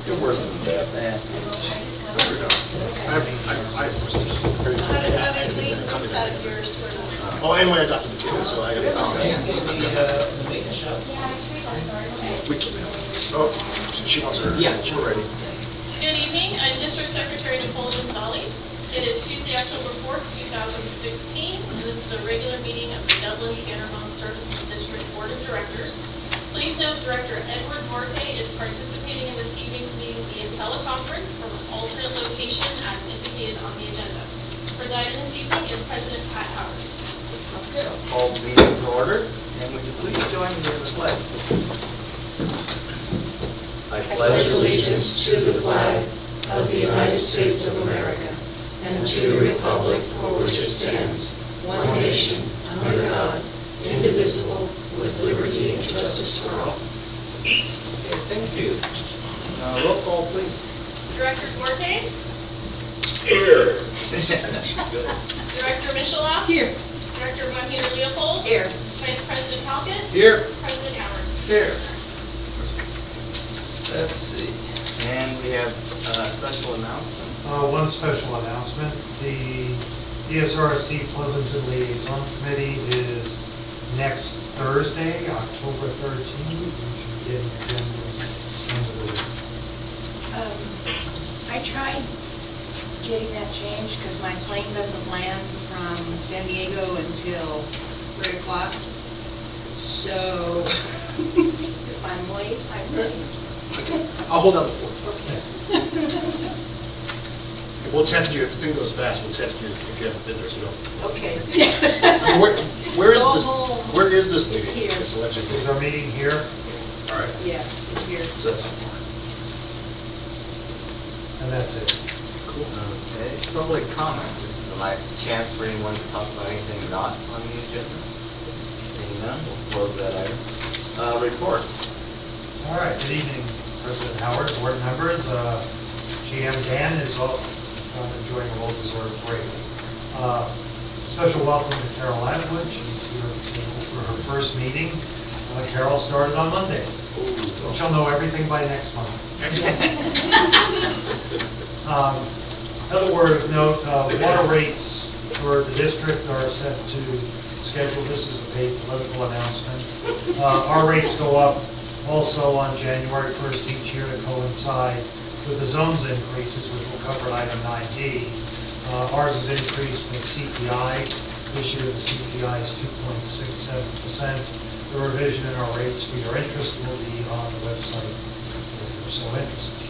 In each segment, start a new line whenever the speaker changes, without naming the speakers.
You're worse than that, man.
I have questions.
How did we lose out of yours for the...
Oh, anyway, I adopted the kids, so I have a comment. We can, oh, she wants her.
Yeah.
We're ready.
Good evening, I'm District Secretary Nicole Gonzalez. It is Tuesday, October 4th, 2016, and this is a regular meeting of the Dublin San Ramon Services District Board of Directors. Please note Director Edward Marte is participating in this evening's meeting via teleconference from an alternate location as indicated on the agenda. Presiding this evening is President Pat Howard.
Okay, I'll call the meeting to order, and would you please join me in the pledge? I
pledge allegiance to the flag of the United States of America and to the republic for which it stands, one nation, under God, indivisible, with liberty and justice for all.
Okay, thank you. Roll call, please.
Director Forte?
Here.
Director Michalak?
Here.
Director Juanita Leopold?
Here.
Vice President Halkett?
Here.
President Howard?
Here. Let's see. And we have a special announcement.
One special announcement. The DSRSD Pleasanton Liaison Committee is next Thursday, October 13th. We should be getting agendas end of the week.
I tried getting that changed because my plane doesn't land from San Diego until 3 o'clock. So if I'm late, I'm late.
I'll hold down the fort.
Okay.
We'll text you, if the thing goes fast, we'll text you if you haven't been there, so you don't.
Okay.
Where is
Go
this,
home.
where is this
It's
meeting?
here.
This election
Is
meeting?
our meeting here?
All right.
Yeah, it's here.
So that's not far.
And that's it.
Cool. Okay, public comment. This is a chance for anyone to talk about anything not on the agenda. Seeing none, we'll close that item. Reports.
All right, good evening, President Howard, board members. GM Dan is enjoying a well-deserved break. Special welcome to Carol Atwood. She's here for her first meeting. Carol started on Monday. So she'll know everything by next month. Another word of note, water rates for the district are set to schedule. This is a paid political announcement. Our rates go up also on January 1st each year to coincide with the zones increases, which we'll cover in item 9D. Ours is increased with CPI. This year the CPI is 2.67%. The revision in our rates for your interest will be on the website if you're so interested.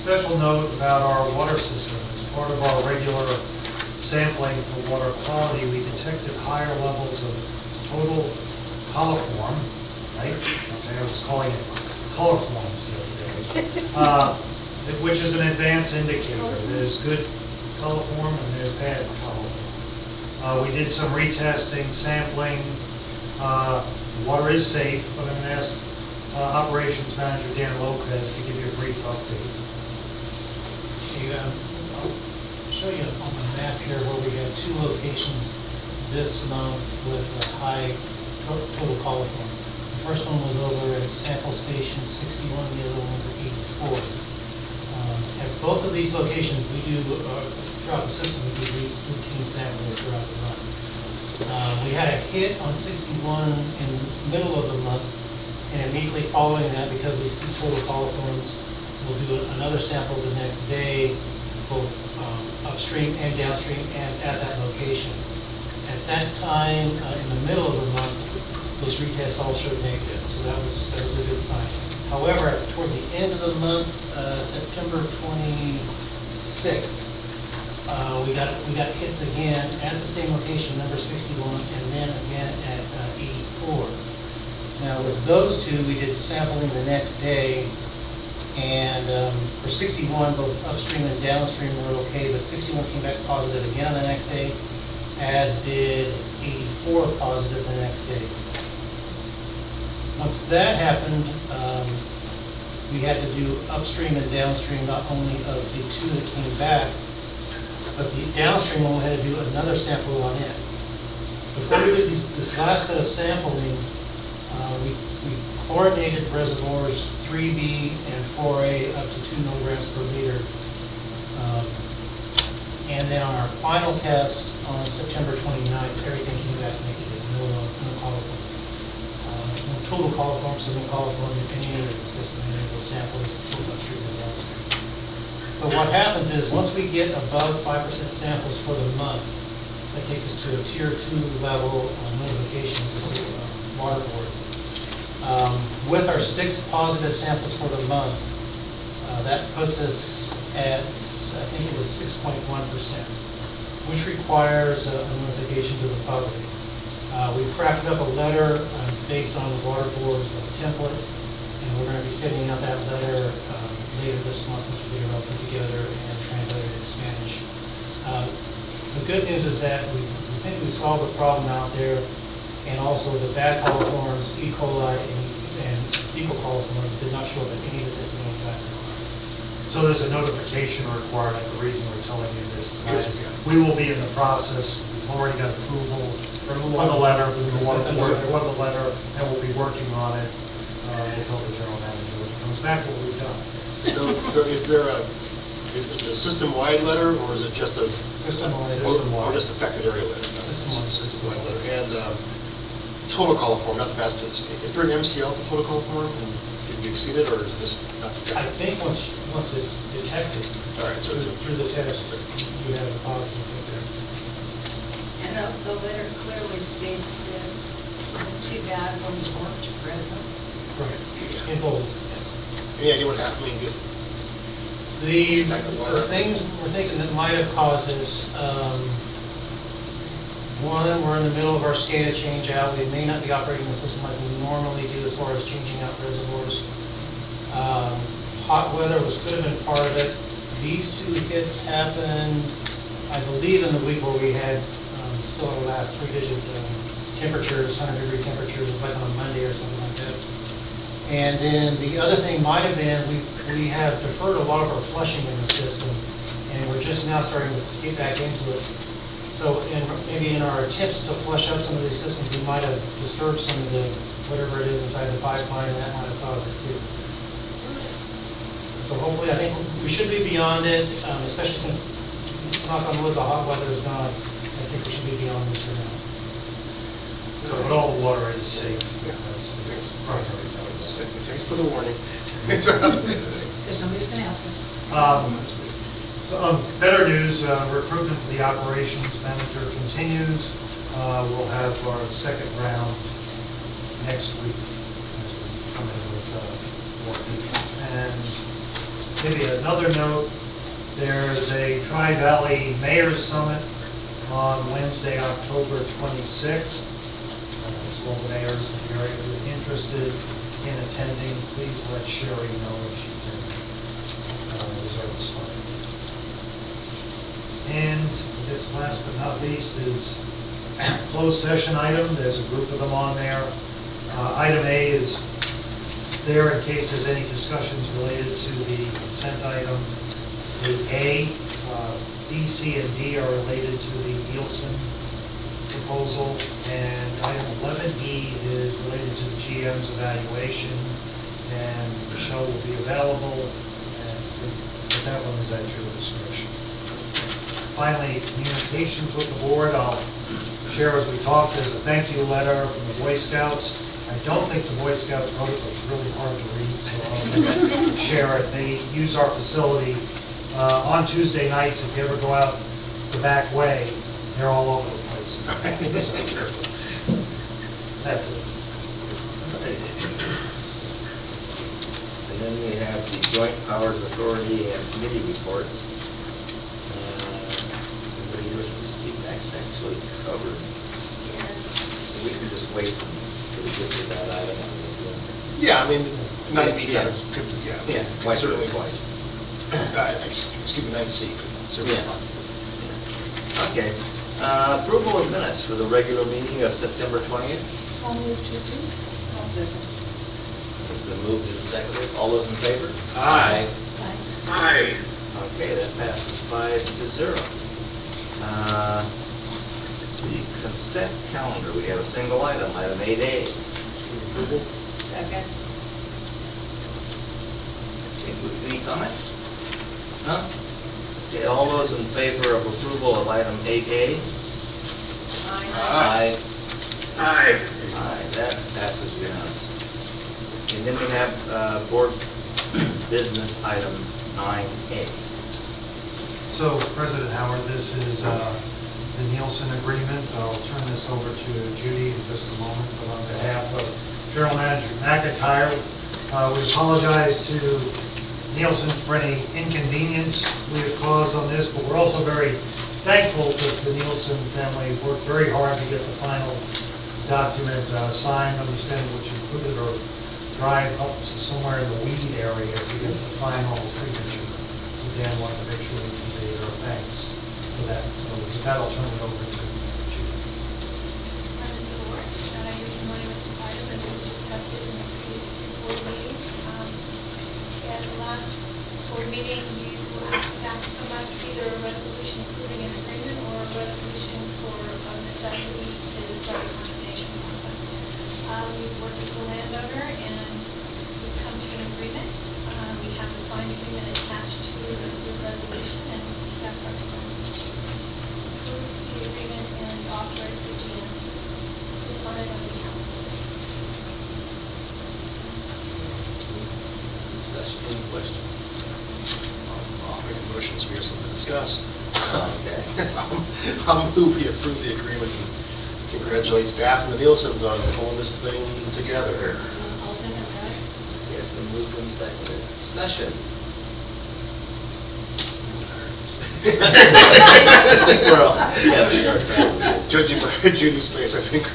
Special note about our water system. As part of our regular sampling for water quality, we detected higher levels of total coliform, right? Okay, I was calling it coliforms the other day, which is an advance indicator. There's good coliform and there's bad coliform. We did some retesting, sampling. Water is safe, but I'm going to ask Operations Manager Dan Lopez to give you a brief update.
I'll show you on the map here where we have two locations this month with a high total coliform. The first one was over at sample station 61, the other one was at 84. At both of these locations, we do, throughout the system, we do routine sampling throughout the month. We had a hit on 61 in the middle of the month, and immediately following that, because we see total coliforms, we'll do another sample the next day, both upstream and downstream, and at that location. At that time, in the middle of the month, those retests all showed negative, so that was a good sign. However, towards the end of the month, September 26th, we got hits again at the same location, number 61, and then again at 84. Now, with those two, we did sampling the next day, and for 61, both upstream and downstream were okay, but 61 came back positive again on the next day, as did 84 positive the next day. Once that happened, we had to do upstream and downstream, not only of the two that came back, but the downstream one we had to do another sample on it. Before we did this last set of sampling, We chlorinated reservoirs 3B and 4A up to 2 milligrams per liter. And then on our final test on September 29th, everything came back negative, no coliform. No total coliform, so no coliform in any of the system, any of those samples, full blood treatment levels. But what happens is, once we get above 5% samples for the month, that takes us to a tier 2 level notification to the water board. With our 6 positive samples for the month, that puts us at, I think it was 6.1%, which requires a notification to the public. We crafted up a letter based on the water board's template, and we're going to be sending out that letter later this month, which we will put together and translated into Spanish. The good news is that we think we've solved the problem out there, and also the bad coliforms, E. coli and fecal coliforms, did not show up at any of the testing factors.
So there's a notification required, the reason we're telling you this tonight.
Yes, yeah.
We will be in the process, we've already got approval for the letter, we want to work for the letter, and we'll be working on it until the general manager comes back, what we've done.
So is there is it a system-wide letter, or is it just a?
System-wide.
Or just affected area letter? No,
System-wide.
System-wide letter. And total coliform, not the fastest. Is there an MCL for total coliform? And did you exceed it, or is this not detected?
I think once it's detected
All right, so it's
through the test, you have a positive there.
And the letter clearly states that the 2 bad ones weren't present.
Right. In bold, yes.
any idea what happened? I mean, just
The things we're thinking that might have caused this, one, we're in the middle of our SCADA change out. We may not be operating the system like we normally do as far as changing out reservoirs. Hot weather could have been part of it. These 2 hits happened, I believe, in the week where we had still the last 3-digit temperatures, 100-degree temperatures, like on a Monday or something like that. And then the other thing might have been, we have deferred a lot of our flushing in the system, and we're just now starting to get back into it. So maybe in our attempts to flush out some of these systems, we might have disturbed some of the, whatever it is inside the pipeline, and that might have caused it too. So hopefully, I think we should be beyond it, especially since, knock on wood, the hot weather is gone. I think we should be beyond this for now.
So, but all the water is safe.
Yeah.
That's
thanks for the warning.
Because somebody's going to ask us.
So, better news, recruitment for the operations manager continues. We'll have our second round next week as we come in with more people. And maybe another note, there's a Tri-Valley Mayor's Summit on Wednesday, October 26th. It's all the mayors in the area who are interested in attending. Please let Sherry know if she can reserve a spot. And I guess last but not least is closed session item. There's a group of them on there. Item A is there in case there's any discussions related to the consent item. The A, B, C, and D are related to the Nielsen proposal, and item 11E is related to the GM's evaluation, and Michelle will be available, and that one is at your discretion. Finally, communications with the board. I'll share as we talked, there's a thank you letter from the Boy Scouts. I don't think the Boy Scouts wrote it, but it's really hard to read, so I'll share it. They use our facility on Tuesday nights. If you ever go out the back way, they're all over the place. So, that's it.
And then we have the Joint Powers Authority and Committee reports. Everybody here to speak, that's actually covered. So we can just wait until we get to that item.
Yeah, I mean, 9B
Yeah.
kind of could, yeah.
Yeah,
could
twice or
certainly.
twice.
Excuse me, 9C could certainly.
Yeah. Okay. Approval of minutes for the regular meeting of September 20th.
I'll move to approve. I'll second.
It's been moved and seconded. All those in favor?
Aye.
Aye.
Okay, that passes 5-0. Let's see, consent calendar. We have a single item, item 8A.
approval.
Second.
Okay, any comments? None? Okay, all those in favor of approval of item 8A?
Aye.
Aye. Aye, that passes unanimously. And then we have board business item 9A.
So, President Howard, this is the Nielsen agreement. I'll turn this over to Judy in just a moment, but on behalf of General Manager McIntyre, we apologize to Nielsen for any inconvenience we have caused on this, but we're also very thankful because the Nielsen family worked very hard to get the final document signed, understanding which included or drive up to somewhere in the weed area to get the final signature. Again, wanted to make sure we convey our thanks for that. So with that, I'll turn it over to Judy.
Members of the board, that I am familiar with this item as we discussed it in the previous two board meetings. At the last board meeting, you asked staff to come back with either a resolution approving an agreement or a resolution for a necessity to start a condemnation process. We've worked with the landowner and we've come to an agreement. We have the signed agreement attached to the resolution, and staff recommends to approve the agreement and authorize the GM to sign it on behalf of the district.
Discussion, any questions?
I'll make a motion so we have something to discuss.
Okay.
I'll move we approve the agreement and congratulate staff and the Nielsen's on pulling this thing together.
I'll second that.
Okay, it's been moved and seconded. Discussion. Well, yes, we are.
Judging by Judy's face, I think.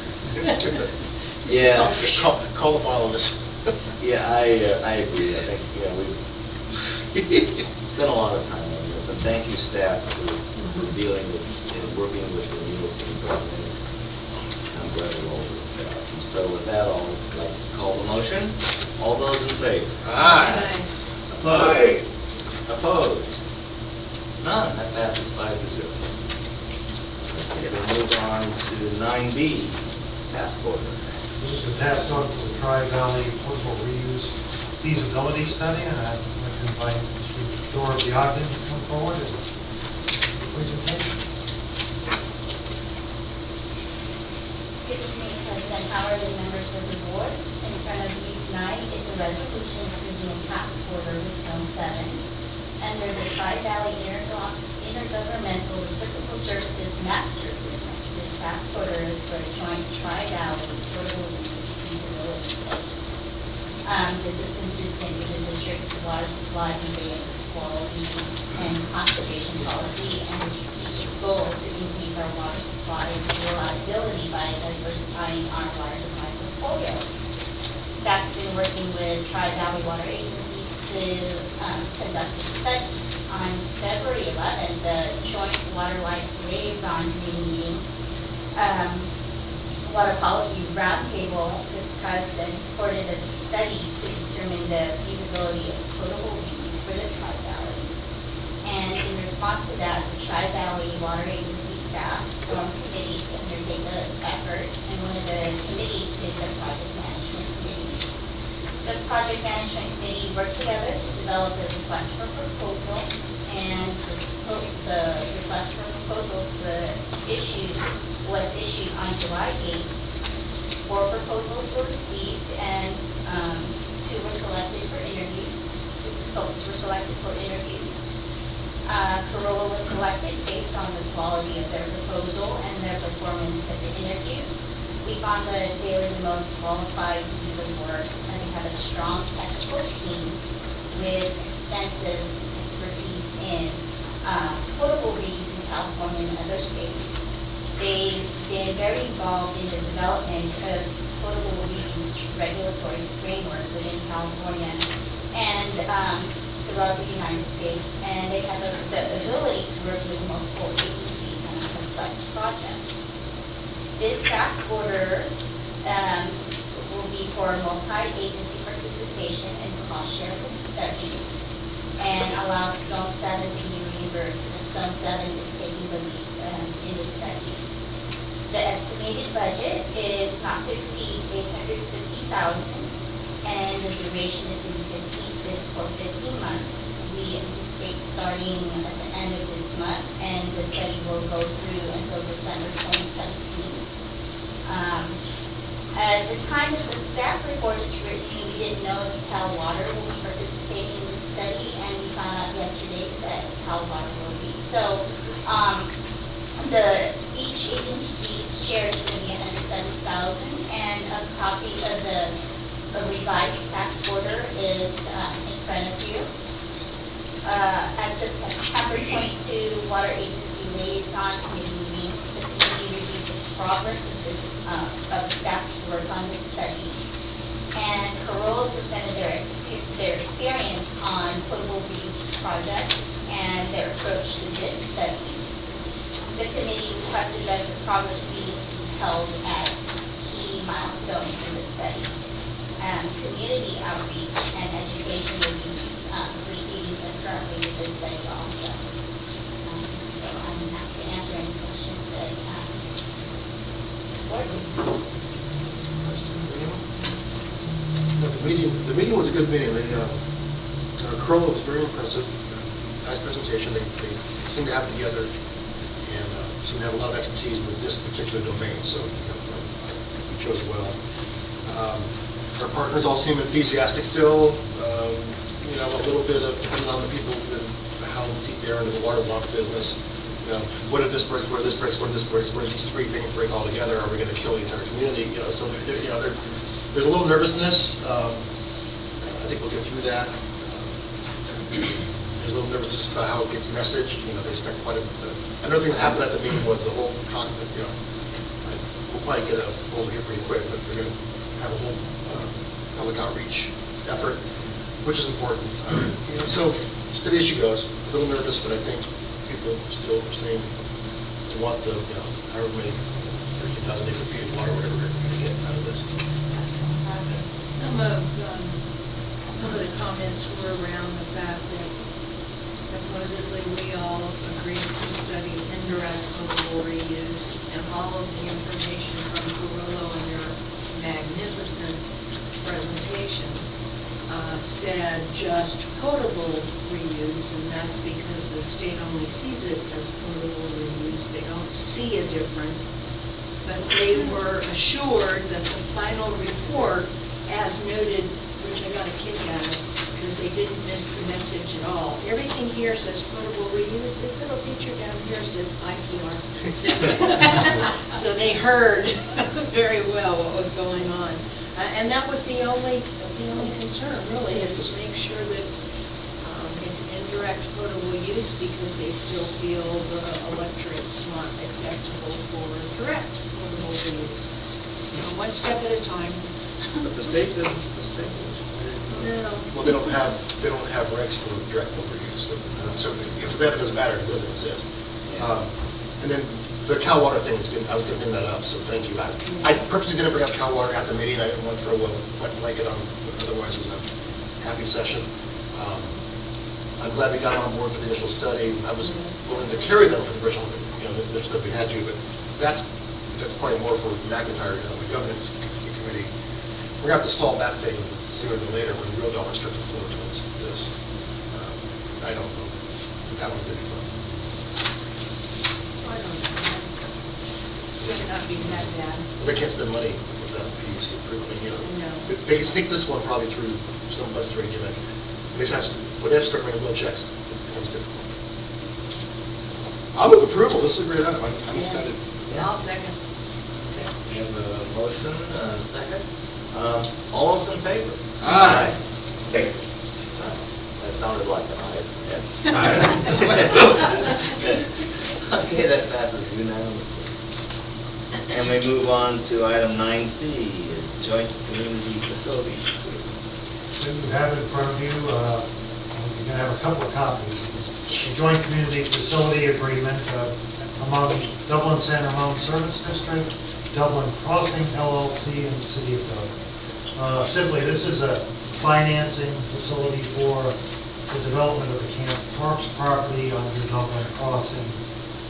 Yeah.
Call the ball on this.
Yeah, I agree. I think, we've spent a lot of time on this, and thank you, staff, for dealing with and working with the Nielsen's on this. I'm glad we're all with that. So with that, I'll like to call the motion. All those in favor?
Aye.
Opposed? Opposed? None. That passes 5-0. Okay, we'll move on to 9B, task order.
This is a task order for the Tri-Valley Portable Reuse Feasibility Study, and I'd like to invite Mr. Dorothy Ogden to come forward and give a presentation.
Good evening, President Howard and members of the board. In front of you tonight is a resolution approving a task order with Zone 7 under the Tri-Valley Intergovernmental Reciprocal Services Master Agreement. This task order is for a joint Tri-Valley portable reuse feasibility study. This is consistent with the district's water supply conveyance quality and conservation policy and the strategic goal to increase our water supply reliability by diversifying our water supply portfolio. Staff's been working with Tri-Valley Water Agencies to conduct a study. On February 11th, the Joint Water Liaison Committee meeting, Water Policy Roundtable discussed and supported a study to determine the feasibility of potable reuse for the Tri-Valley. And in response to that, the Tri-Valley Water Agency staff formed committees to undertake the effort, and one of the committees is the Project Management Committee. The Project Management Committee worked together to develop a request for proposal, and the request for proposals was issued on July 8th. 4 proposals were received, and 2 were selected for interviews. 2 consultants were selected for interviews. Corolla was selected based on the quality of their proposal and their performance at the interview. We found that they were the most qualified to do the work, and they have a strong technical team with extensive expertise in potable reuse in California and other states. They've been very involved in the development of potable reuse regulatory framework within California and throughout the United States, and they have the ability to work with multiple agencies on a complex project. This task order will be for multi-agency participation and cost-sharing study, and allows Zone 7 to be reimbursed, as Zone 7 is taking the lead in the study. The estimated budget is not to exceed $850,000 and the duration is for 15 months. We anticipate starting at the end of this month, and the study will go through until December 2017. At the time that the staff report is written, we didn't know if Cal Water will be participating in the study, and we found out yesterday that Cal Water will be. So, each agency's share is going to be $170,000, and a copy of the revised tax order is in front of you. At the September 22 Water Agency Liaison Committee meeting, the committee reviewed the progress of staff's work on this study, and Corolla presented their experience on potable reuse projects and their approach to this study. The committee requested that the progress meetings be held at key milestones in the study. Community outreach and education will be proceeding concurrently with this study also. So I'm happy to answer any questions that
The meeting was a good meeting. Corolla was very impressive. Nice presentation. They seem to have it together and seem to have a lot of expertise with this particular domain. So we chose well. Our partners all seem enthusiastic still. A little bit of depending on the people and how deep they are into the water block business. What if this breaks? What if this breaks? What if this breaks? What if these three things break all together? Are we going to kill the entire community? So there's a little nervousness. I think we'll get through that. There's a little nervousness about how it gets messaged. They spent quite another thing that happened at the meeting was the whole concept. We'll probably get a hold here pretty quick, but we're going to have a whole public outreach effort, which is important. So steady as she goes. A little nervous, but I think people still seem to want the however many 13,000 acre feet of water, whatever we're going to get out of this.
Some of the comments were around the fact that supposedly we all agreed to study indirect potable reuse, and all of the information from Corolla and their magnificent presentation said just potable reuse, and that's because the state only sees it as potable reuse. They don't see a difference, but they were assured that the final report, as noted, which I got a kick out of, because they didn't miss the message at all. Everything here says potable reuse. This little feature down here says IPR. So they heard very well what was going on. And that was the only concern, really, is to make sure that it's indirect potable use, because they still feel the electorate's not acceptable for direct potable reuse. One step at a time.
But the state doesn't.
No.
Well, they don't have regs for direct overuse, so for them it doesn't matter, it doesn't exist. And then the Cal Water thing is good. I was going to bring that up, so thank you. I purposely didn't bring up Cal Water at the meeting. I didn't want to throw a wet blanket on. Otherwise, it was a happy session. I'm glad we got them on board for the initial study. I was willing to carry them for the original, that we had to, but that's probably more for McIntyre, the governance committee. We're going to have to solve that thing sooner than later when real dollars start to flow towards this. I don't know. That one's going to be fun.
I don't know. It may not be that bad.
They can't spend money without fees.
No.
They can sneak this one probably through some budgetary gimmick. When they have to start writing real checks, it becomes difficult. I'll move approval. This is a great item. I'm excited.
I'll second.
We have a motion, second. All those in favor?
Aye.
Okay. That sounded like an aye. Okay, that passes unanimously. And we move on to item 9C, joint community facilities.
You have it in front of you, you're going to have a couple of copies. The joint community facility agreement among Dublin San Ramon Service District, Dublin Crossing LLC, and the City of Dublin. Simply, this is a financing facility for the development of the Camp Parks property under Dublin Crossing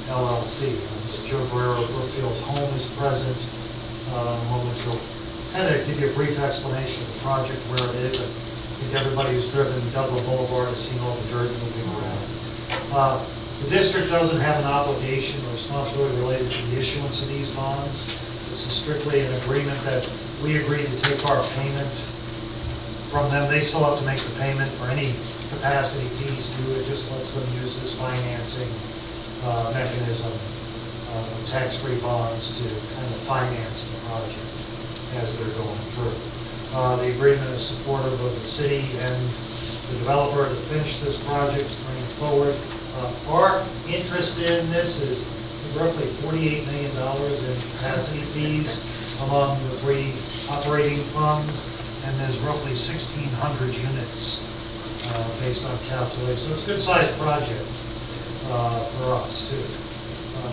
LLC. Mr. Joe Guerrero Brookfield's home is present. In a moment, he'll kind of give you a brief explanation of the project, where it is. I think everybody who's driven Dublin Boulevard has seen all the dirt moving around. The district doesn't have an obligation or responsibility related to the issuance of these bonds. This is strictly an agreement that we agree to take our payment from them. They still have to make the payment for any capacity fees due. It just lets them use this financing mechanism of tax-free bonds to kind of finance the project as they're going through. The agreement is supportive of the city and the developer to finish this project, bring it forward. Our interest in this is roughly $48 million in capacity fees among the three operating funds, and there's roughly 1,600 units based on calculations. So it's a good-sized project for us, too.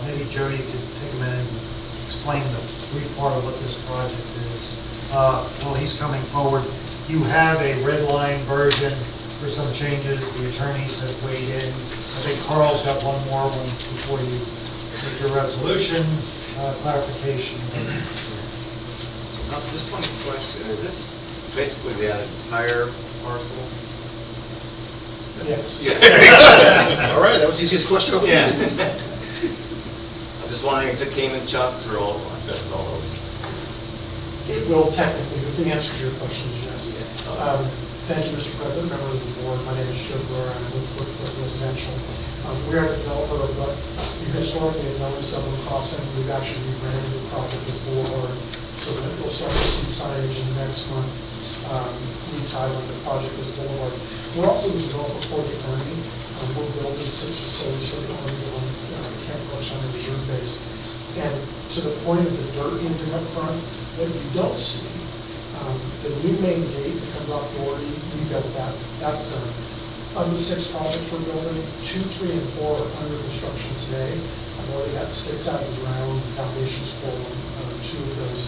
Maybe Joe, you could take a minute and explain the brief part of what this project is. Well, he's coming forward. You have a red line version for some changes. The attorneys have weighed in. I think Carl's got one more one before you make your resolution clarification.
So, just one question, is this basically the entire parcel?
Yes.
Yeah.
All right, that was the easiest question.
Yeah. I'm just wondering if it came in chunks or all at once, that's all.
It will technically, but the answer to your question is yes.
Okay.
Thank you, Mr. President, members of the board. My name is Joe Brewer, and I live with Residential. We are the developer of what you historically have known as Dublin Crossing. We've actually rebranded the project as Boulevard, so that we'll start to see signage in the next month. We title the project as Boulevard. We're also the developer for the Army. We're building 6 facilities for the Army on Camp Coach on a reserve base. And to the point of the dirt ending up front, what you don't see, the new main gate that comes off Doherty, we built that, that's done. Of the 6 projects we're building, 2, 3, and 4 are under construction today. I've already got sticks out of the ground, foundations for 2 of those.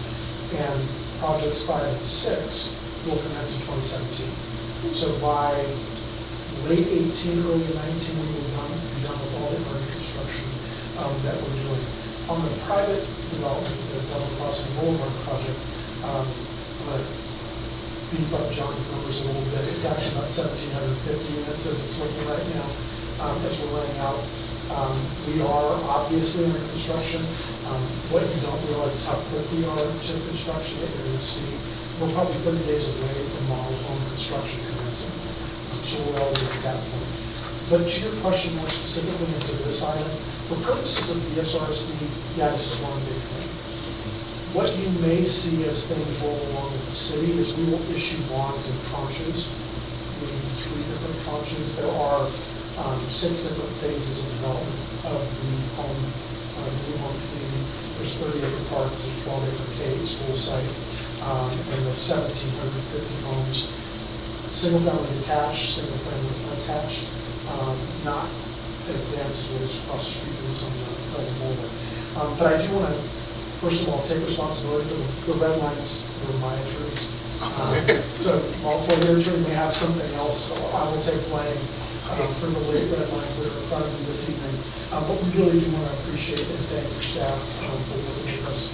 And projects 5 and 6 will commence in 2017. So by late 18, early 19, we will be done with all the early construction that we're doing. On the private development, the Dublin Crossing Boulevard project, I'm going to beef up John's numbers a little bit. It's actually about 1,750 units as it's looking right now, as we're laying out. We are obviously under construction. What you don't realize is how quick we are to construction. You're going to see we're probably 30 days away from model home construction commencing. So we're already at that point. But to your question more specifically into this item, for purposes of DSRSD, yeah, this is one big thing. What you may see as things roll along with the city is we will issue bonds in tranches, maybe 3 different tranches. There are 6 different phases of development of the home, the new home community. There's 30-acre park, there's a 12-acre K school site, and the 1,750 homes, single-family detached, single-family unattached, not as dense as what is across the street in some other Boulevard. But I do want to, first of all, take responsibility for the red lines were my attorneys. So while your attorney may have something else, I will take blame for the late red lines that are in front of you this evening. But we really do want to appreciate and thank your staff for working with us,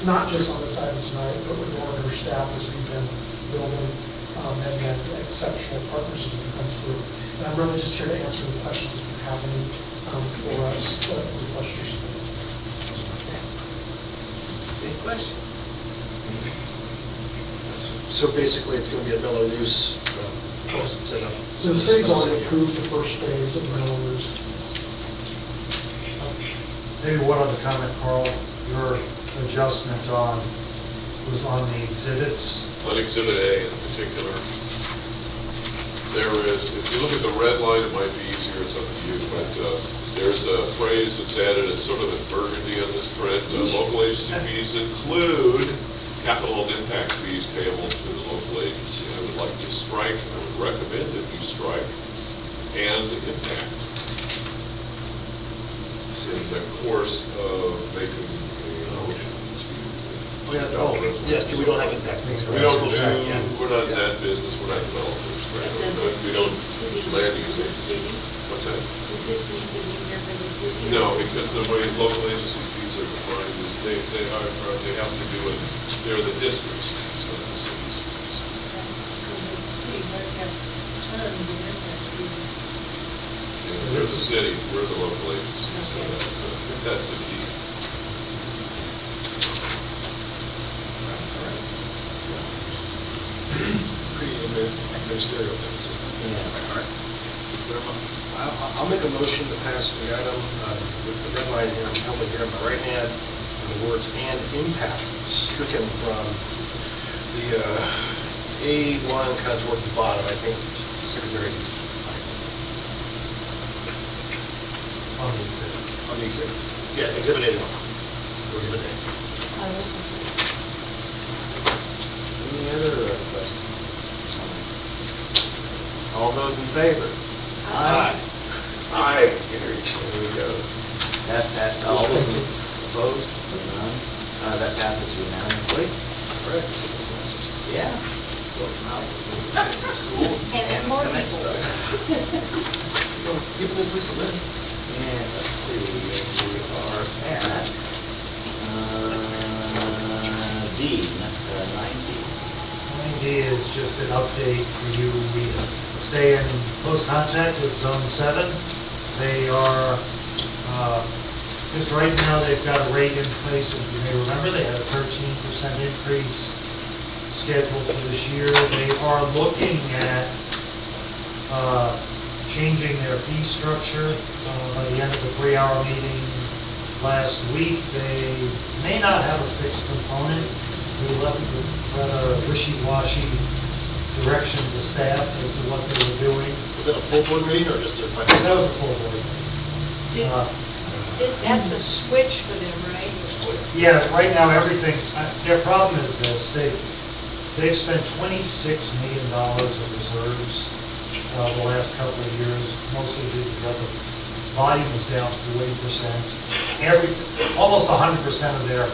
not just on this item tonight, but with all of your staff as we've been building and had exceptional partners as we come through. And I'm really just here to answer the questions if you have any for us, the questions.
Any questions?
So basically, it's going to be a Miller use setup.
So the city's already approved the first phase of the Miller
Maybe one other comment, Carl, your adjustment was on the exhibits.
On Exhibit A in particular, there is, if you look at the red line, it might be easier, it's up to you, but there's a phrase that's added, it's sort of in burgundy on this print, local agency fees include capital and impact fees payable to the local agency. I would like to strike, I would recommend that you strike, and impact. In the course of making a motion
Oh, yeah, oh, yes, we don't have impact fees.
we don't do,
Yeah.
we're not in that business, we're not developers, right?
Does
We don't
this
land
speak
use
to the
agency.
city?
What's that?
Does this need to be here for the city?
No, because the way local agency fees are defined is they have to do it, they're the districts, it's not the cities.
Because the city does have tons of impact fees.
And we're the city, we're the local agency, so that's the key.
Pretty ministerial things too.
Yeah.
All right. I'll make a motion to pass the item with the red line here, helmet here in my right hand, and the words "and impact" stricken from the A1 kind of towards the bottom, I think, secondary
On the exhibit.
on the exhibit. Yeah, exhibit A1. Or exhibit A.
I will support.
Any other questions? All those in favor?
Aye.
Aye. Carried. There we go. All those opposed? None. That passes unanimously.
All right.
Yeah. School.
And more
connect
people.
stuff.
Give them a place to live.
And let's see, we are at D, 9D.
9D is just an update for you. We stay in close contact with Zone 7. They are, just right now, they've got a rate in place, and you may remember, they had a 13% increase scheduled for this year. They are looking at changing their fee structure by the end of the 3-hour meeting last week. They may not have a fixed component. We left a wishy-washy direction to staff as to what they were doing.
Was that a full board meeting or just a
That
final?
was a full board.
That's a switch for them, right?
Yeah, right now, everything, their problem is this, they've spent $26 million of reserves the last couple of years, mostly due to the volume is down 40%. Almost 100% of their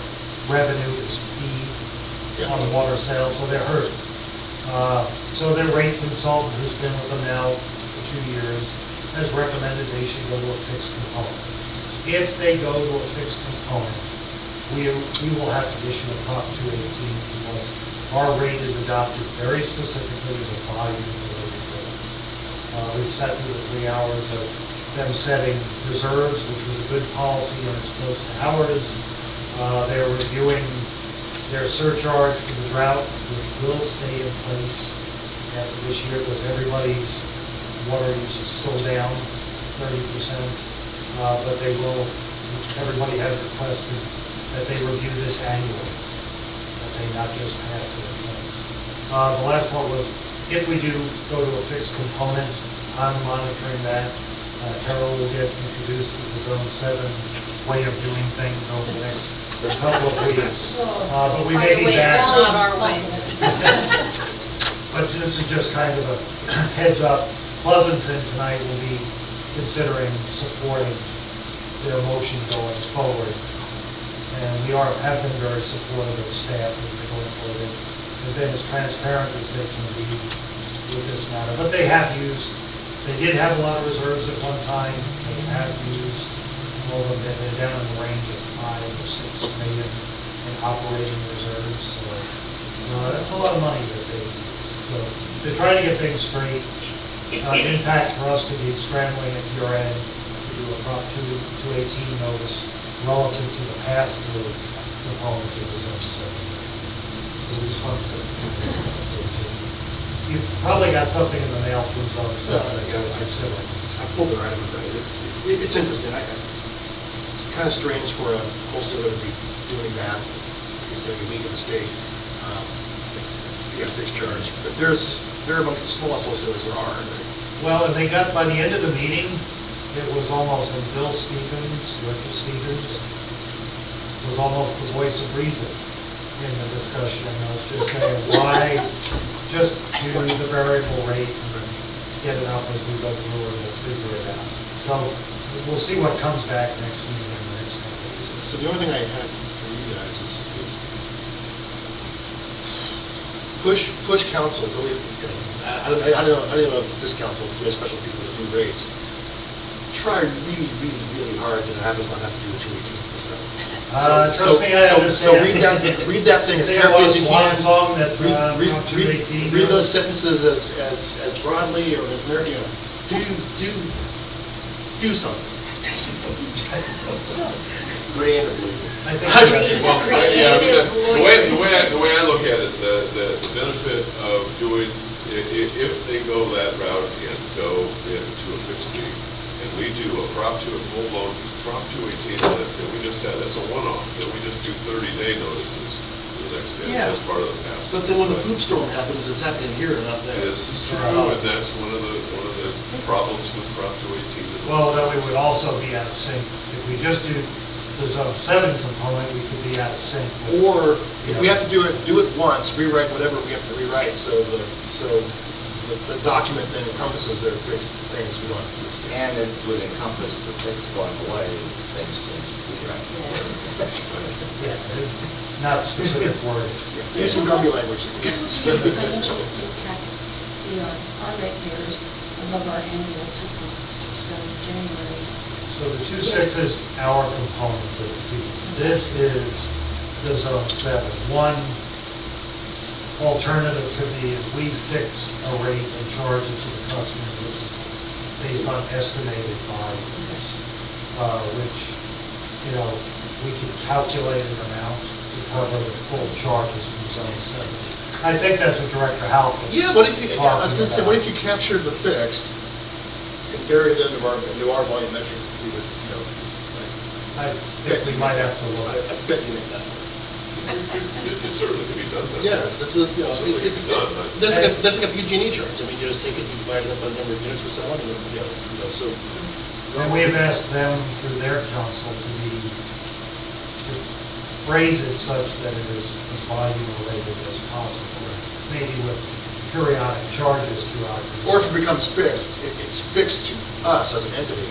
revenue is fee on the water sales, so they're hurt. So their rate consultant, who's been with them now for 2 years, has recommended they should go to a fixed component. If they go to a fixed component, we will have to issue a Prop 218 because our rate is adopted very specifically as a volume-related rate. We've sat through the 3 hours of them setting reserves, which was a good policy, and it's close to ours. They're reviewing their surcharge for the drought, which will stay in place after this year because everybody's water use is still down 30%. But they will, everybody has requested that they review this annually, that they not just pass it in place. The last part was, if we do go to a fixed component, I'm monitoring that. Carol will get introduced to the Zone 7 way of doing things over the next couple of weeks. But we may be
That's
back.
not our way.
But this is just kind of a heads up. Pleasanton tonight will be considering supporting their motion going forward. And we have been very supportive of staff as they're going forward. They've been as transparent as they can be with this matter. But they did have a lot of reserves at one time. They have used all of them. They're down in the range of 5 or 6 million in operating reserves. So that's a lot of money that they use. So they're trying to get things straight. Impact for us could be scrambling at your end to do a Prop 218 notice relative to the pass-through component of the Zone 7. So we just wanted to update you. You've probably got something in the mail from Zone 7.
I pulled it right out of it. It's interesting. It's kind of strange for a wholesaler to be doing that. He's going to be leaving the state. You get a fixed charge. But they're amongst the smallest wholesalers there are.
Well, and they got, by the end of the meeting, it was almost, and Bill Stevens, Director Stevens, was almost the voice of reason in the discussion. I was just saying, why just do the variable rate and get it up as we go through and we'll figure it out. So we'll see what comes back next meeting and the next couple of weeks.
So the only thing I have for you guys is push council, really, I don't know if this council, we have special people that do rates, try really, really, really hard to have us not have to do a 218, so.
Trust me, I understand.
So read that thing as
They
carefully
want
as you
a
can.
swan song that's,
Read-
not
read-
218.
Read those sentences as broadly or as narrowly, do something.
Creatively.
I think
Well, yeah, I mean, the way I look at it, the benefit of doing, if they go that route and go into a fixed fee, and we do a full-blown Prop 218 on it, and we just have, that's a one-off, that we just do 30-day notices for the next day,
Yeah.
as part of the past.
But then when the poop storm happens, it's happening here and not there.
This is true, and that's one of the problems with Prop 218.
Well, then we would also be out of sync. If we just do the Zone 7 component, we could be out of sync. with-
Or if we have to do it once, rewrite whatever we have to rewrite, so the document then encompasses their fixed things we don't have to do.
And it would encompass the fix going away, things can be right.
Yes, not specific word.
Yeah, so use some gummy language.
We are our rate years above our annual 2.6, so January.
So the 2.6 is our component of the fees. This is the Zone 7. One alternative could be if we fix a rate and charge it to the customer, which is based on estimated volumes, which, we can calculate an amount to cover the full charges from Zone 7. I think that's what Director Halp was
Yeah, what if you,
talking
I was gonna say,
about.
what if you captured the fixed and buried it into our volumetric, we would,
I think we might have to look.
I bet you make that.
It certainly can be done that way.
Yeah, that's a,
Certainly
it's,
can be done, but-
that's like a PG&E charge. I mean, you just take it, you divide it up by the number of units we're selling, and then, so.
And we have asked them through their council to phrase it such that it is as volume related as possible, maybe with periodic charges throughout. the
Or if it becomes fixed, it's fixed to us as an entity,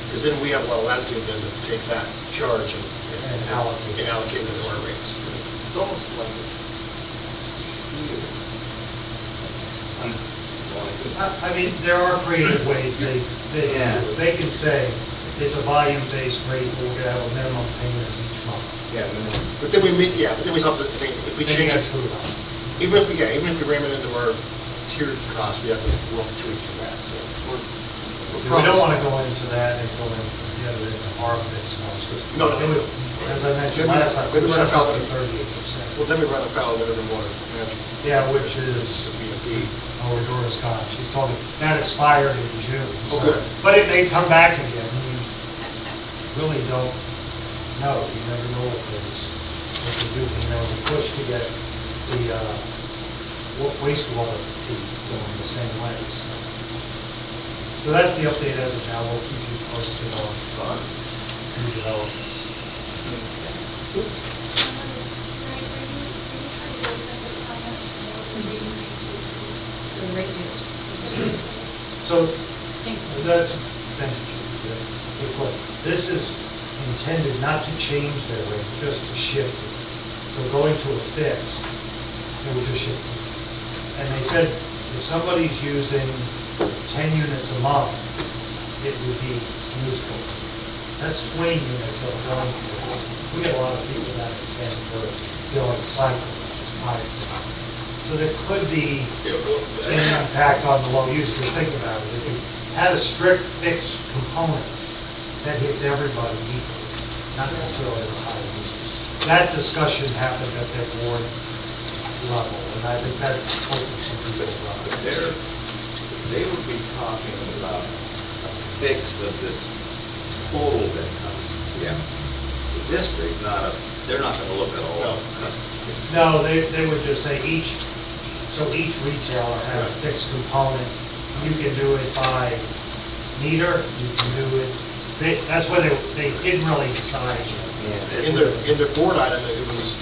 because then we have a lot of latitude then to take that charge
And allocate.
and allocate it to our rates.
It's almost like
I mean, there are creative ways they
Yeah.
can do it. They can say, it's a volume-based rate, we're gonna have a minimum payment each month.
yeah,
But then but then we have to, I mean, if we
Then
change
you
it,
got true value.
even if we ram it into our tiered cost, we have to tweak for that, so we're
We don't want to go into that and go into our fixed costs. 'Cause
No, no.
it would- As I mentioned
Then we-
last time,
then we
push
run
us
afoul
up to
of-
38%.
Well, then we run afoul of every water.
Yeah, which is, oh, Dora's gone, she's told me, that expired in June.
Oh,
so-
good.
But it may come back again, we really don't know, you never know what we do, we push to get the wastewater fee going the same way, so. So that's the update as of now, we'll keep you posted on new developments.
The rate years.
So, that's, thank you, Chief. Good point. This is intended not to change their rate, just to shift it. So going to a fix, it would just shift it. And they said, if somebody's using 10 units a month, it would be neutral. That's 20 units that are going through. We get a lot of people that attend for billing cycle, which is high. So there could be an impact on the low users. Think about it. If you had a strict fixed component that hits everybody equally, not necessarily the high users. That discussion happened at their board level, and I think that opened some people's
but
eyes.
they would be talking about a fix of this total that comes.
Yeah.
The district, they're not gonna look at all.
No, they would just say each retailer has a fixed component. You can do it by meter, you can do it, that's why they didn't really decide yet.
In their board item, it was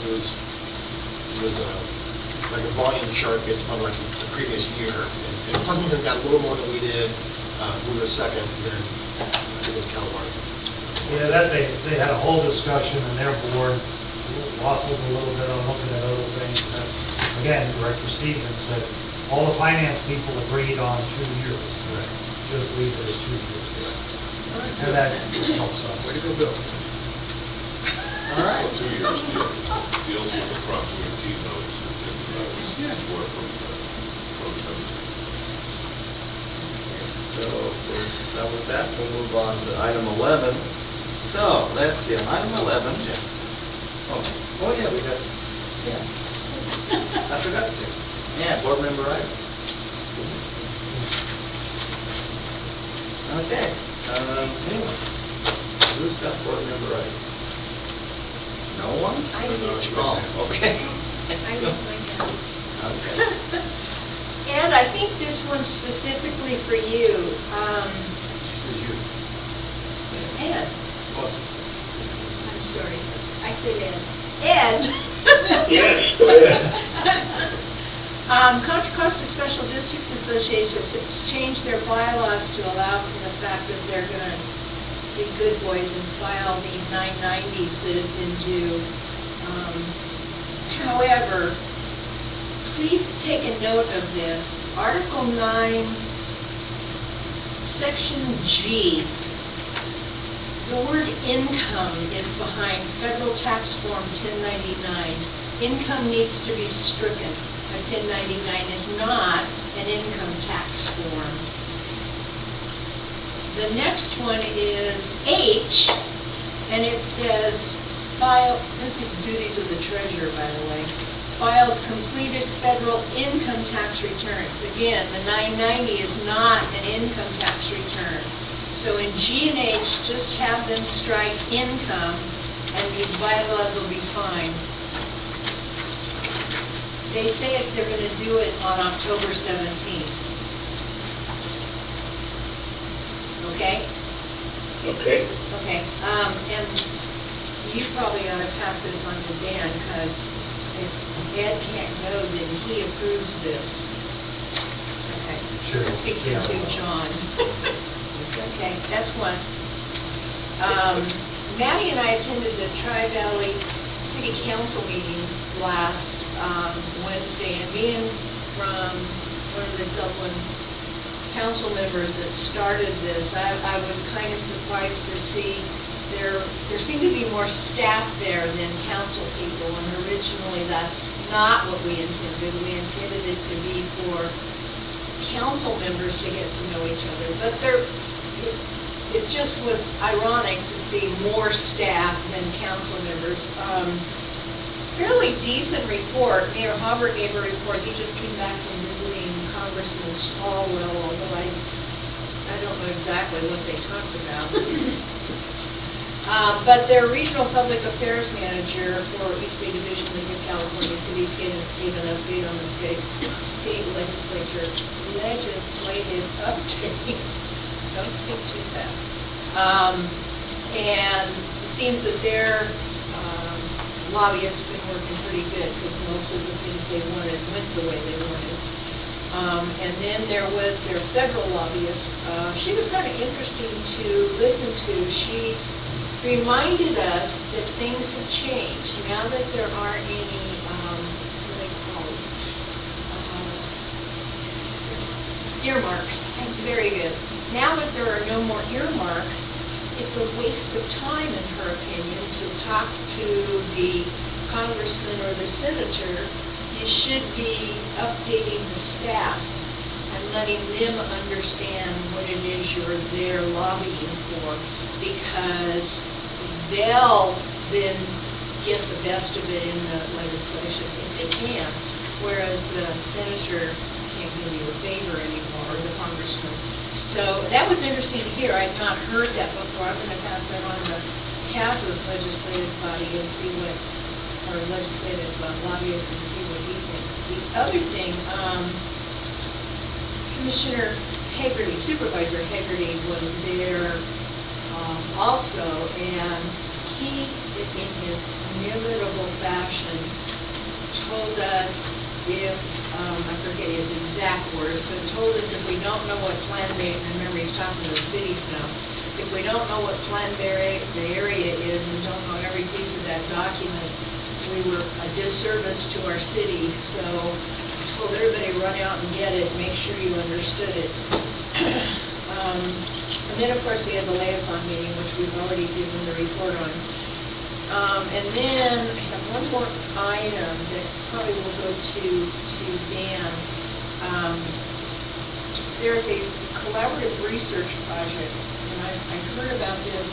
like a volume chart based upon like the previous year. And Pleasanton got a little more than we did, we were second, then I think it was Calvary.
Yeah, they had a whole discussion in their board, waffled a little bit on looking at other things. But again, Director Stevens said, all the finance people agreed on 2 years.
Right.
Just leave it as 2 years. And that helps us.
Way to go, Bill.
All right.
Well, 2 years deals with the proximity notice and work from
So if we're done with that, we'll move on to item 11. So, let's see, on item 11. Oh, yeah, we got, yeah. I forgot to. Yeah, board member item. Okay, anyway, who's got board member items? No one?
I did.
Oh, okay.
I did my
Okay.
And I think this one's specifically for you.
For you.
Ed,
Awesome.
I'm sorry, I said Ed. Ed?
Yes, go ahead.
Contra Costa Special Districts Association has changed their bylaws to allow for the fact that they're going to be good boys and file the 990s that have been due. However, please take a note of this. Article 9, Section G. The word income is behind Federal Tax Form 1099. Income needs to be stricken. A 1099 is not an income tax form. The next one is H, and it says file, this is duties of the treasurer, by the way, files completed federal income tax returns. Again, the 990 is not an income tax return. So in G and H, just have them strike income, and these bylaws will be fine. They say they're going to do it on October 17th. Okay?
Okay.
Okay, and you probably ought to pass this on to Dan, because if Ed can't go, then he approves this. Okay.
Sure.
Speaking
Yeah.
to John. Okay, that's one. Maddie and I attended the Tri-Valley City Council meeting last Wednesday, and being from one of the Dublin council members that started this, I was kind of surprised to see there seemed to be more staff there than council people, and originally that's not what we intended. We intended it to be for council members to get to know each other, but it just was ironic to see more staff than council members. Fairly decent report. Mayor Hobber gave a report. He just came back from visiting Congressman Swalwell, although I don't know exactly what they talked about. But their regional public affairs manager for East Bay Division of the California Cities gave an update on the state legislative update. Don't speak too fast. And it seems that their lobbyists have been working pretty good, because most of the things they wanted went the way they wanted. And then there was their federal lobbyist. She was kind of interesting to listen to. She reminded us that things have changed. Now that there aren't any, what do they call it? Earmarks. Very good. Now that there are no more earmarks, it's a waste of time, in her opinion, to talk to the congressman or the senator. You should be updating the staff and letting them understand what it is you're there lobbying for, because they'll then get the best of it in the legislation if they can, whereas the senator can't give you a favor anymore, or the congressman. So that was interesting to hear. I'd not heard that before. I'm going to pass that on to CASA's legislative body and see what, or legislative lobbyist, and see what he thinks. The other thing, Commissioner Hagerty, Supervisor Hagerty was there also, and he, in his inimitable fashion, told us if, I forget his exact words, but told us if we don't know what Plan B, remember he's talking to the cities now, if we don't know what Plan B area is and don't know every piece of that document, we were a disservice to our city. So I told everybody, run out and get it, make sure you understood it. And then, of course, we had the liaison meeting, which we've already given the report on. And then I have one more item that probably will go to Dan. There's a collaborative research project, and I heard about this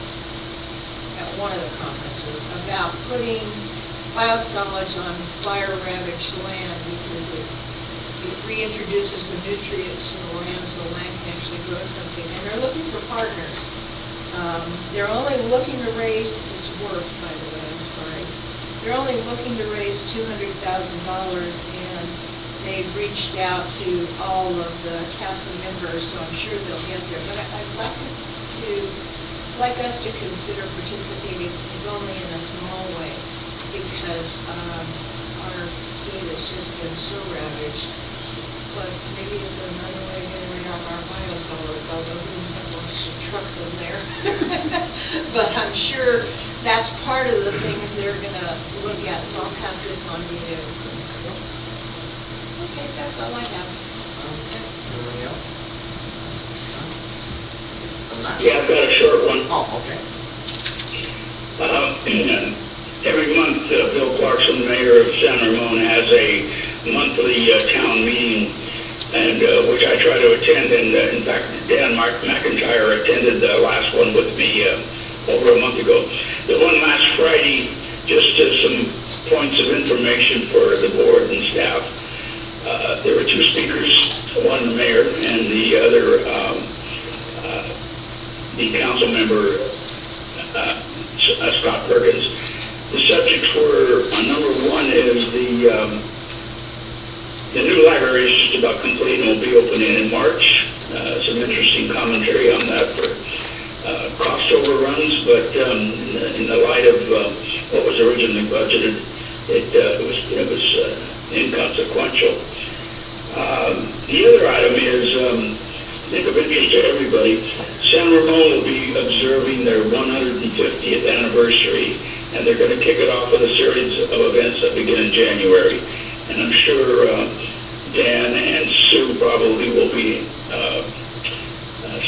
at one of the conferences, about putting biosolids on fire-ravaged land because it reintroduces the nutrients to the land so the land can actually grow something. And they're looking for partners. They're only looking to raise, it's worth, by the way, I'm sorry. They're only looking to raise $200,000, and they've reached out to all of the council members, so I'm sure they'll get there. But I'd like us to consider participating, if only in a small way, because our state has just been so ravaged. Plus, maybe it's another way of getting rid of our biosolids, although who wants to truck them there? But I'm sure that's part of the things they're gonna look at, so I'll pass this on to you. Okay, that's all I have.
Anything else? No?
Yeah, I've got a short one.
Oh, okay.
Every month, Bill Clarkson, mayor of San Ramon, has a monthly town meeting, and which I try to attend. And in fact, Dan McIntyre attended the last one with me over a month ago. The one last Friday, just some points of information for the board and staff. There were two speakers, one the mayor and the other the council member, Scott Perkins. The subjects were, number one is the new library is just about complete and will be opening in March. Some interesting commentary on that for cost overruns, but in the light of what was originally budgeted, it was inconsequential. The other item is, I think of interest to everybody, San Ramon will be observing their 150th anniversary, and they're going to kick it off with a series of events that begin in January. And I'm sure Dan and Sue probably will be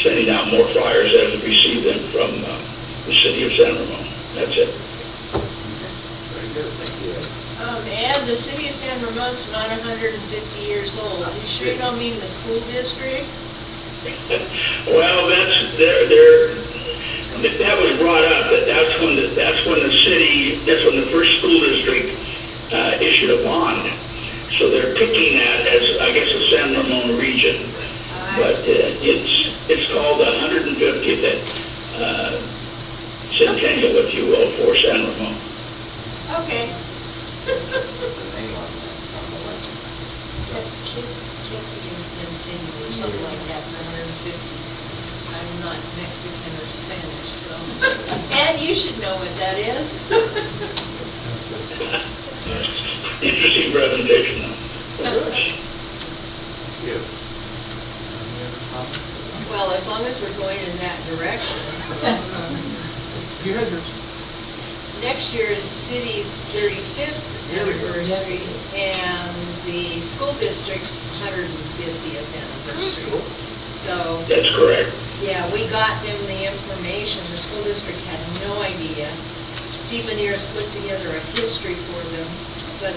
sending out more flyers as we receive them from the city of San Ramon. That's it.
Very good, thank you.
Ed, the city of San Ramon's not 150 years old. You sure you don't mean the school district?
Well, that was brought up, that's when the first school district issued a bond. So they're picking that as, I guess, a San Ramon region. But it's called the 150th centennial, if you will, for San Ramon.
Okay.
What's the name on the list?
Kissing Centennial or something like that for 150. I'm not Mexican or Spanish, so. And you should know what that is.
Interesting presentation, though.
Thank you. Any other comments?
Well, as long as we're going in that direction.
You had yours.
Next year is city's 35th anniversary, and the school district's 150th anniversary. So,
That's correct.
yeah, we got them the information. The school district had no idea. Stephen Ears put together a history for them, but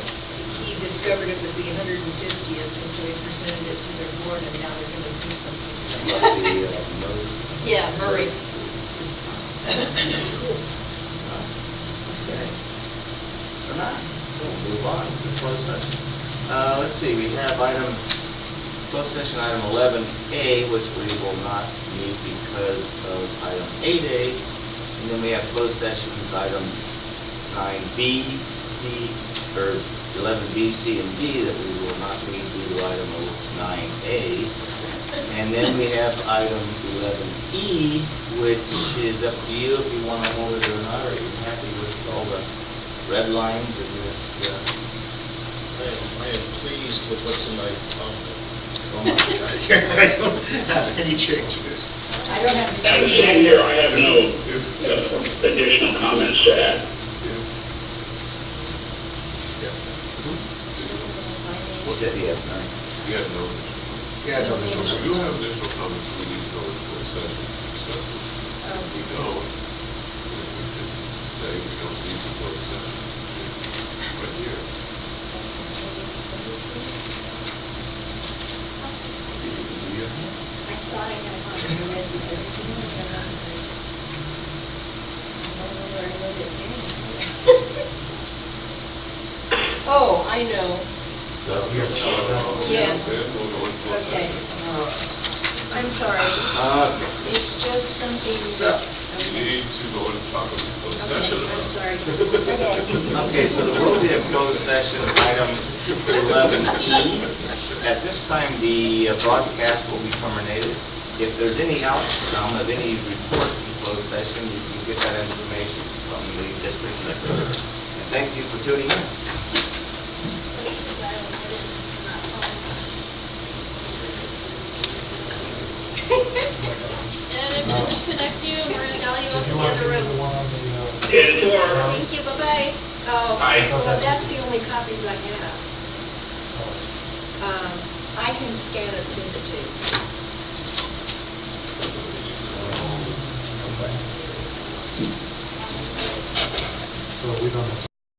he discovered it was the 150th, and so he presented it to their board, and now they're going to do something. Yeah, Murray.
That's cool. Okay. So now, we'll move on to closed session. Let's see, we have closed session item 11A, which we will not meet because of item 8A. And then we have closed sessions items 9B, C, or 11B, C, and D that we will not meet due to item 9A. And then we have item 11E, which is up to you if you want to hold it or not. Are you happy with all the red lines in this?
I am pleased with what's in my
Oh my.
I don't have any changes.
I don't have
At the same here, I have no additional comments to add.
What's that? Yeah, nine.
You have no,
Yeah, no,
if
there's
you
no
have additional comments, we need to go into closed session. discuss it. If we don't, then we can say we don't need to close session. Right here.
I thought I had a copy of it, but every single one I don't know where I wrote it down.
Oh, I know.
So,
Yes.
Then we'll go into closed
Okay.
session.
I'm sorry.
Okay.
It's just something
So,
that...
You need to go and talk about closed session.
Okay, I'm sorry.
Okay, so there will be a closed session, item 11E. At this time, the broadcast will be terminated. If there's any outcome of any report in closed session, you can get that information from the district secretary. And thank you for tuning in.
And I'm going to disconnect you, and we're going to dial you up
If
in
you
the
want to
other
do the
room.
one on the,
10-4.
Thank you, bye-bye.
Oh,
Aye.
well, that's the only copies I have. I can scan it, send it to you.
so we don't have to